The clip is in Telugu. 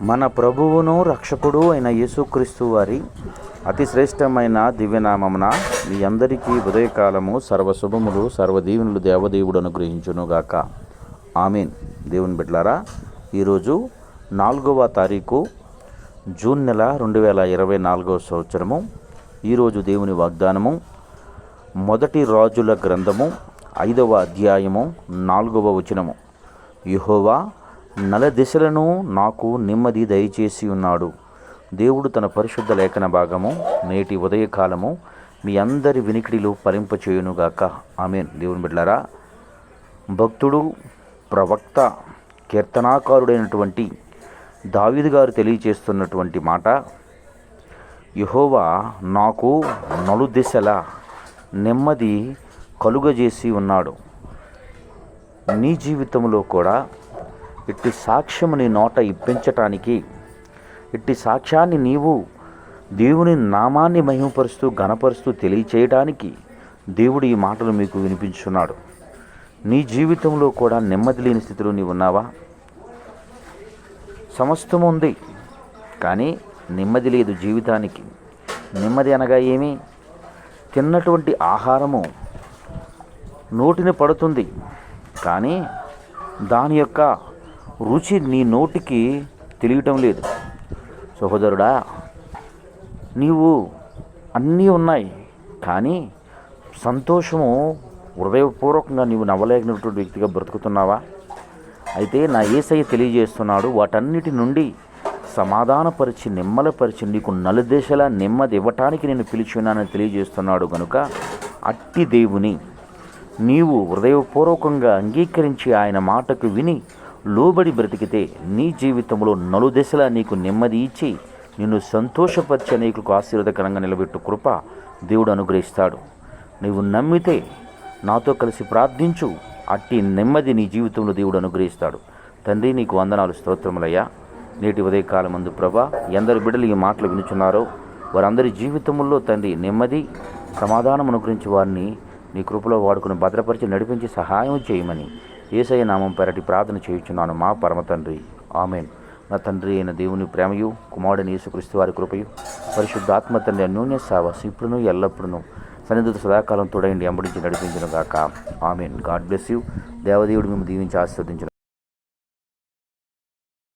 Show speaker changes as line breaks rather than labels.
మన ప్రభువును రక్షకుడు అయిన యేసుక్రీస్తు వారి అతి శ్రేష్టమైన దివ్యనామమున మీ అందరికీ ఉదయకాలము సర్వశుభములు సర్వదీవెనలు దేవదేవుడు అనుగ్రహించునుగాక. ఆమేన్. దేవుని బిడ్డలారా, ఈరోజు 4వ తారీఖు జూన్ నెల 2024 సంవత్సరము. ఈరోజు దేవుని వాగ్దానము మొదటి రాజుల గ్రంథము 5వ అధ్యాయము 4వ వచనము. యెహోవా నలుదిశలను నాకు నెమ్మది దయచేసి ఉన్నాడు. దేవుడు తన పరిశుద్ధ లేఖన భాగము నేటి ఉదయకాలము మీ అందరి వినికిడిలో ఫలింపచేయునుగాక. ఆమేన్. దేవుని బిడ్డలారా, భక్తుడు, ప్రవక్త, కీర్తనాకారుడైనటువంటి దావీదు గారు తెలియచేస్తున్నటువంటి మాట, యెహోవా నాకు నలుదిశల నెమ్మది కలుగజేసి ఉన్నాడు. నీ జీవితంలో కూడా ఇట్టి సాక్ష్యము నీ నోట ఇప్పించటానికి, ఇట్టి సాక్ష్యాన్ని నీవు దేవుని నామాన్ని మహిమపరుస్తూ ఘనపరుస్తూ తెలియచేయడానికి దేవుడు ఈ మాటలు మీకు వినిపించున్నాడు. నీ జీవితంలో కూడా నెమ్మది లేని స్థితిలో నీవు ఉన్నావా? సమస్తము ఉంది, కానీ నెమ్మది లేదు జీవితానికి. నెమ్మది అనగా ఏమి? తిన్నటువంటి ఆహారము నోటిని పడుతుంది, కానీ దాని యొక్క రుచి నీ నోటికి తెలియటం లేదు. సహోదరుడా, నీవు అన్నీ ఉన్నాయి, కానీ సంతోషము హృదయపూర్వకంగా నీవు నవ్వలేనటువంటి వ్యక్తిగా బ్రతుకుతున్నావా? అయితే నా యేసయ్య తెలియజేస్తున్నాడు, వాటన్నిటి నుండి సమాధానపరిచి నిమ్మలపరిచి నీకు నలుదిశలా నెమ్మది ఇవ్వటానికి నేను పిలిచి ఉన్నానని తెలియజేస్తున్నాడు. కనుక అట్టి దేవుని నీవు హృదయపూర్వకంగా అంగీకరించి ఆయన మాటకు విని లోబడి బ్రతికితే నీ జీవితంలో నలుదిశలా నీకు నెమ్మది ఇచ్చి నిన్ను సంతోషపరిచే నీకు ఆశీర్వాదకరంగా నిలబెట్టు కృప దేవుడు అనుగ్రహిస్తాడు. నీవు నమ్మితే నాతో కలిసి ప్రార్థించు, అట్టి నెమ్మది నీ జీవితంలో దేవుడు అనుగ్రహిస్తాడు. తండ్రి, నీకు వందనాలు, స్తోత్రములయ్యా. నేటి ఉదయకాలం ముందు ప్రభా, ఎందరు బిడ్డలు ఈ మాటలు వినుచున్నారో వారందరి జీవితంలో తండ్రి నెమ్మది సమాధానం అనుగ్రహించి వారిని నీ కృపలో వాడుకుని భద్రపరిచి నడిపించి సహాయం చేయమని యేసయ్య నామం పేరటి ప్రార్థన చేయుచున్నాను మా పరమ తండ్రి. ఆమేన్. నా తండ్రి అయిన దేవుని ప్రేమయు, కుమారుడైన యేసుక్రీస్తు వారి కృపయు, పరిశుద్ధాత్మ తండ్రి అన్యోన్య సావాసం ఇప్పుడును ఎల్లప్పుడూ సన్నిధితో సదాకాలం తోడైండి ఎంబడించి నడిపించును గాక. ఆమేన్. God bless you. దేవదేవుడు మేము దీవించి ఆశీర్వదించును.